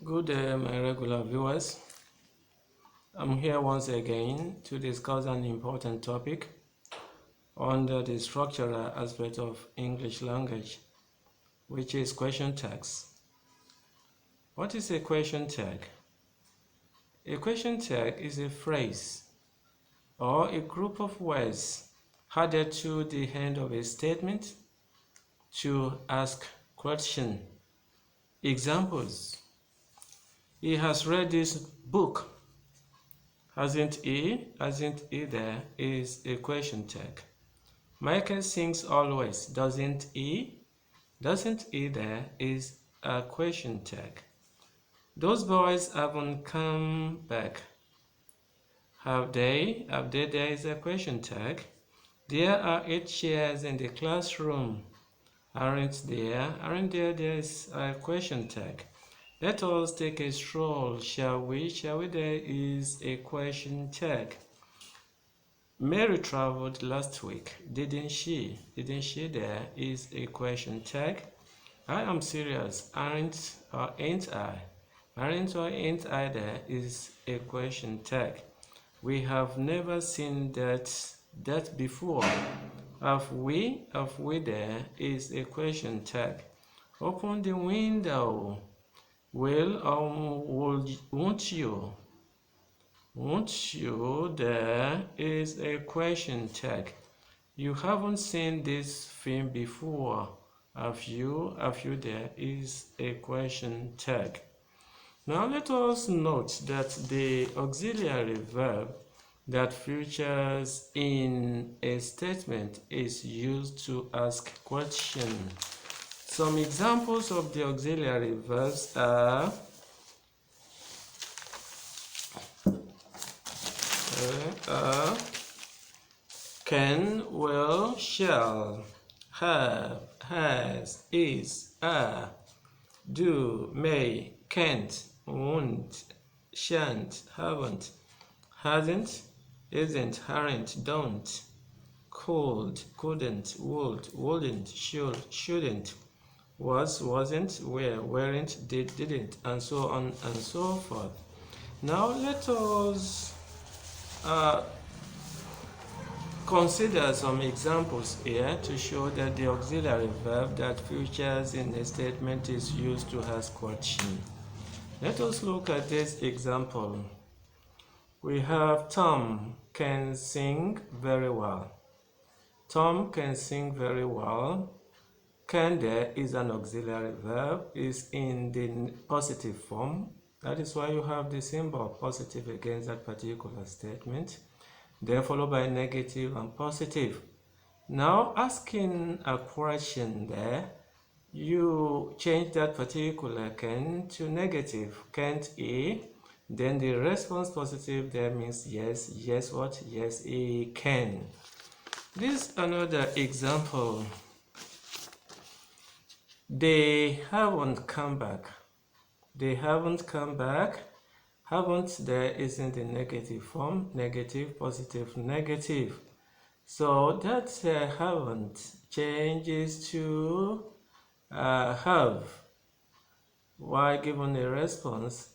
Good day, my regular viewers. I'm here once again to discuss an important topic under the structural aspect of English language, which is question tags. What is a question tag? A question tag is a phrase or a group of words added to the end of a statement to ask question. Examples: he has read this book. Hasn't he? Hasn't he there is a question tag. Michael sings always. Doesn't he? Doesn't he there is a question tag. Those boys haven't come back. Have they? Have they? There is a question tag. There are 8 chairs in the classroom. Aren't there? Aren't there? There is a question tag. Let us take a stroll, shall we? Shall we? There is a question tag. Mary traveled last week, didn't she? Didn't she? There is a question tag. I am serious, aren't or ain't I? Aren't or ain't I? There is a question tag. We have never seen that before. Have we? Have we? There is a question tag. Open the window. Will or won't you? Won't you? There is a question tag. You haven't seen this film before. Have you? Have you? There is a question tag. Now let us note that the auxiliary verb that features in a statement is used to ask question. Some examples of the auxiliary verbs are can, will, shall, have, has, is, are, do, may, can't, won't, shan't, haven't, hasn't, isn't, aren't, don't, could, couldn't, would, wouldn't, should, shouldn't, was, wasn't, were, weren't, did, didn't, and so on and so forth. Now let us consider some examples here to show that the auxiliary verb that features in a statement is used to ask question. Let us look at this example. We have Tom can sing very well. Tom can sing very well. Can there is an auxiliary verb, is in the positive form. That is why you have the symbol positive against that particular statement. Then followed by negative and positive. Now asking a question there, you change that particular can to negative. Can't he? Then the response positive there means yes. Yes what? Yes he can. This is another example. They haven't come back. They haven't come back. Haven't there is in the negative form. Negative, positive, negative. So that haven't changes to have. Why given a response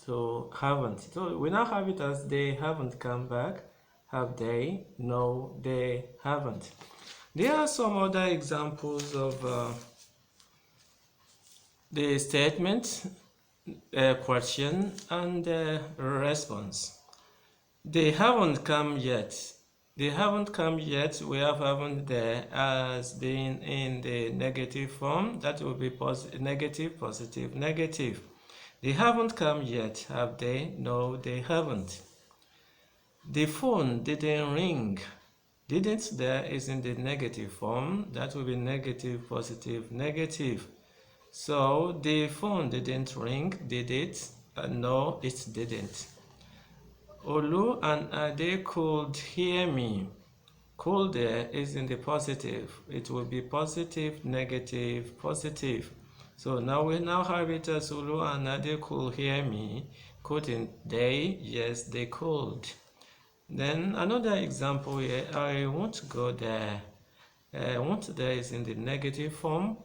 to haven't. So we now have it as they haven't come back. Have they? No, they haven't. There are some other examples of the statement, question, and response. They haven't come yet. They haven't come yet. We have haven't there as being in the negative form. That will be negative, positive, negative. They haven't come yet. Have they? No, they haven't. The phone didn't ring. Didn't there is in the negative form. That will be negative, positive, negative. So the phone didn't ring, did it? No, it didn't. Olu and Ade could hear me. Could there is in the positive. It will be positive, negative, positive. So now we have it as Olu and Ade could hear me. Couldn't they? Yes, they could. Then another example here, I won't go there. Won't there is in the negative form.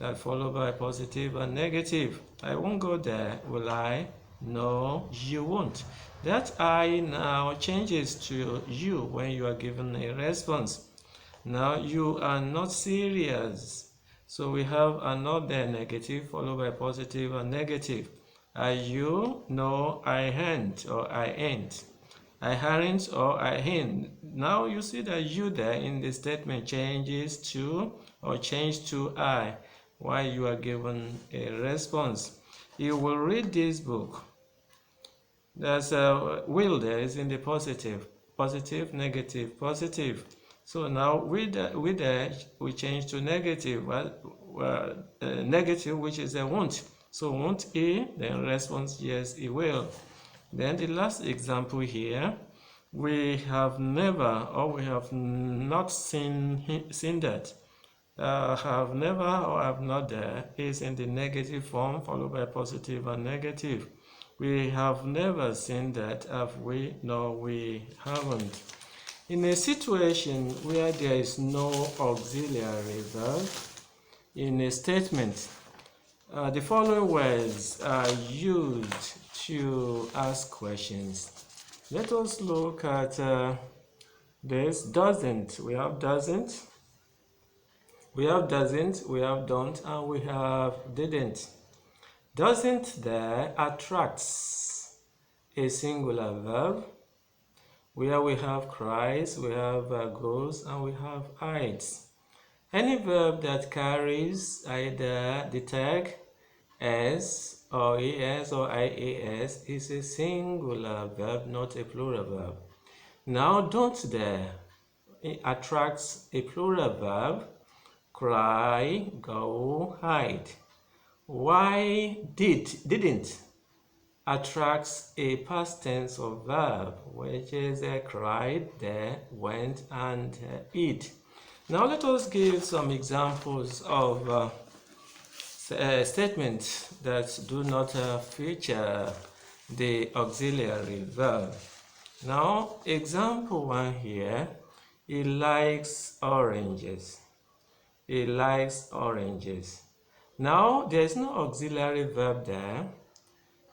that followed by positive and negative. I won't go there, will I? No, you won't. That I now changes to you when you are given a response. Now you are not serious. So we have another negative followed by positive and negative. Are you? No, I ain't or I ain't. I aren't or I ain't. Now you see that you there in the statement changes to or change to I while you are given a response. You will read this book. There's a will there is in the positive. Positive, negative, positive. So now we change to negative. Negative, which is a won't. So won't he? Then response yes, he will. Then the last example here, we have never or we have not seen that. Have never or have not there is in the negative form followed by positive and negative. We have never seen that, have we? No, we haven't. In a situation where there is no auxiliary verb in a statement, the following words are used to ask questions. Let us look at this. Doesn't. We have doesn't. We have doesn't, we have don't, and we have didn't. Doesn't there attracts a singular verb, where we have cries, we have goes, and we have hides. Any verb that carries either the tag s or es or ias is a singular verb, not a plural verb. Now don't there attracts a plural verb, cry, go, hide. Why didn't attracts a past tense of verb, which is cried, there, went, and eat. Now let us give some examples of statements that do not feature the auxiliary verb. Now, example one here, he likes oranges. He likes oranges. Now, there is no auxiliary verb there,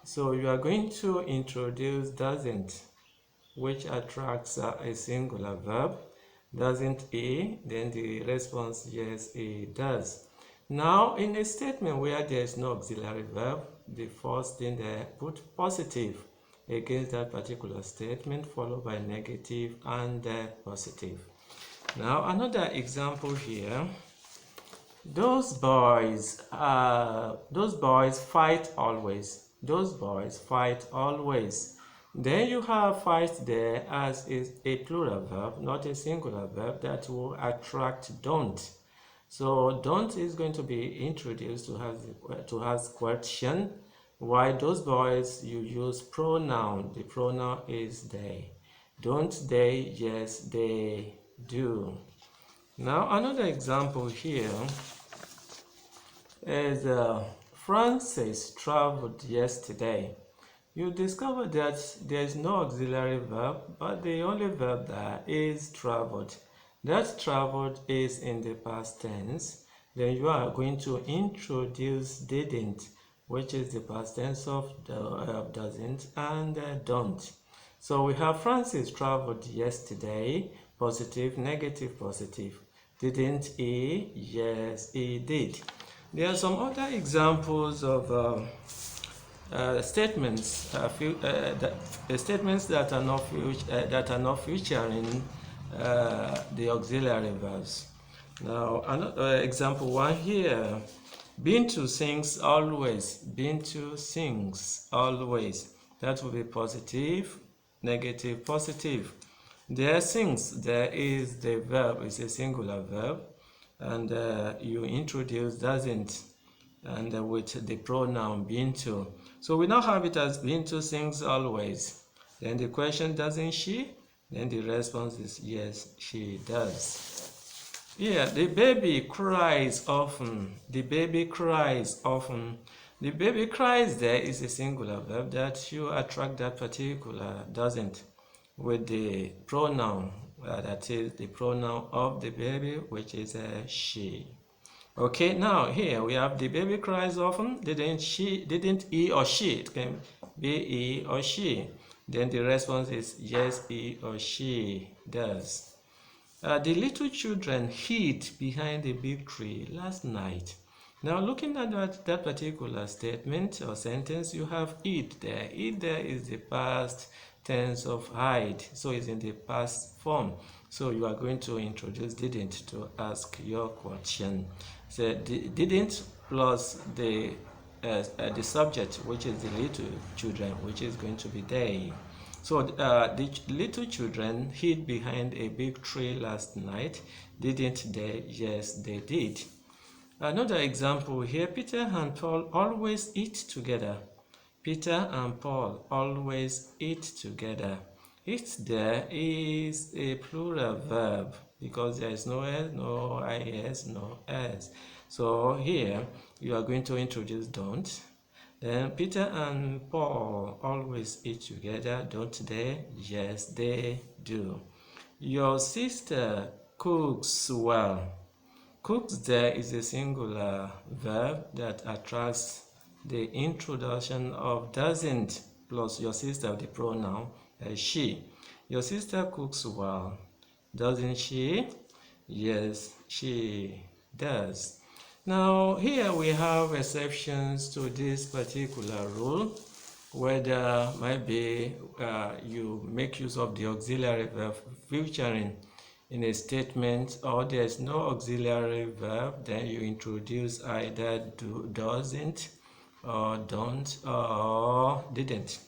so you are going to introduce doesn't, which attracts a singular verb. Doesn't he? Then the response, yes, he does. Now, in a statement where there is no auxiliary verb, the first thing there, put positive against that particular statement, followed by negative and positive. Now, another example here. Those boys fight always. Those boys fight always. Then you have fight there as is a plural verb, not a singular verb, that will attract don't. So don't is going to be introduced to ask question. Why those boys, you use pronoun. The pronoun is they. Don't they? Yes, they do. Now another example here is Francis traveled yesterday. You discover that there is no auxiliary verb, but the only verb there is traveled. That traveled is in the past tense. Then you are going to introduce didn't, which is the past tense of doesn't and don't. So we have Francis traveled yesterday, positive, negative, positive. Didn't he? Yes, he did. There are some other examples of statements that are not featuring the auxiliary verbs. Now, another example one here. Bintu sings always. Bintu sings always. That will be positive, negative, positive. There sings, there is the verb, is a singular verb, and you introduce doesn't, and with the pronoun Bintu. So we now have it as Bintu sings always. Then the question, doesn't she? Then the response is yes, she does. Yeah, the baby cries often. The baby cries often. The baby cries there is a singular verb that you attract that particular doesn't with the pronoun, that is the pronoun of the baby, which is she. Okay, now here we have the baby cries often. Didn't he or she? It can be he or she. Then the response is yes, he or she does. The little children hid behind a big tree last night. Now, looking at that particular statement or sentence, you have it there. It there is the past tense of hide, so it's in the past form. So you are going to introduce didn't to ask your question. So didn't plus the subject, which is the little children, which is going to be they. So the little children hid behind a big tree last night, didn't they? Yes, they did. Another example here, Peter and Paul always eat together. Peter and Paul always eat together. Eat there is a plural verb because there is no s, no is, no s. So here you are going to introduce don't. Then Peter and Paul always eat together, don't they? Yes, they do. Your sister cooks well. Cooks there is a singular verb that attracts the introduction of doesn't plus your sister, the pronoun she. Your sister cooks well, doesn't she? Yes, she does. Now here we have exceptions to this particular rule, whether might be you make use of the auxiliary verb featuring in a statement, or there's no auxiliary verb, then you introduce either doesn't or don't or didn't.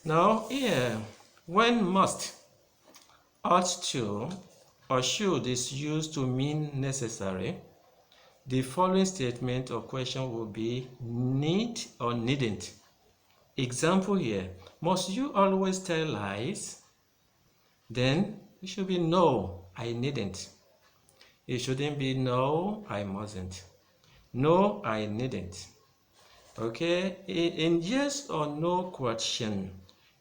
Now here, when must, ought to, or should is used to mean necessary, the following statement or question will be need or needn't. Example here, must you always tell lies? Then it should be no, I needn't. It shouldn't be no, I mustn't. No, I needn't. Okay, in yes or no question,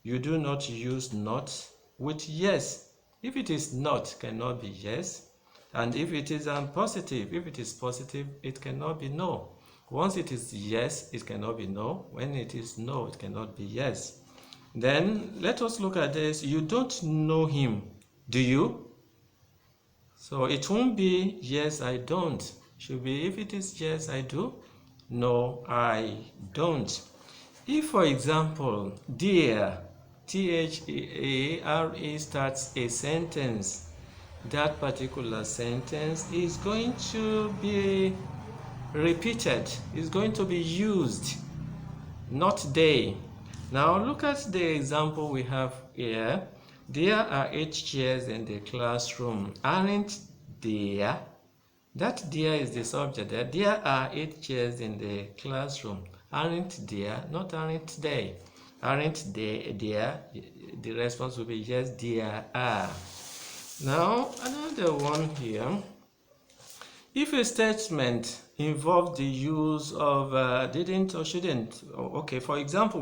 you do not use not with yes. If it is not, cannot be yes. And if it is positive, if it is positive, it cannot be no. Once it is yes, it cannot be no. When it is no, it cannot be yes. Then let us look at this. You don't know him, do you? So it won't be yes, I don't. It should be if it is yes, I do. No, I don't. If, for example, dear, T-H-E-A-R-E starts a sentence, that particular sentence is going to be repeated, is going to be used, not they. Now look at the example we have here. There are 8 chairs in the classroom. Aren't there? That there is the subject there. There are 8 chairs in the classroom. Aren't there? Not aren't they. Aren't they there? The response will be yes, there are. Now, another one here. If a statement involves the use of didn't or shouldn't, okay, for example,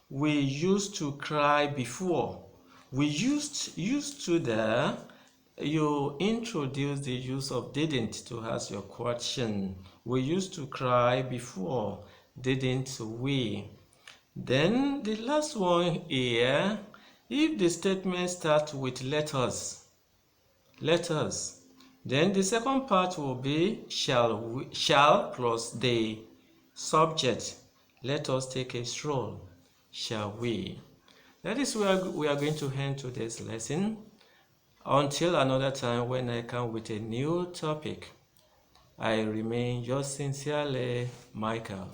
we used to cry before. We used to there, you introduce the use of didn't to ask your question. We used to cry before, didn't we? Then the last one here, if the statement starts with letters, then the second part will be shall plus the subject. Let us take a stroll. Shall we? That is where we are going to end today's lesson. Until another time when I come with a new topic, I remain yours sincerely, Michael.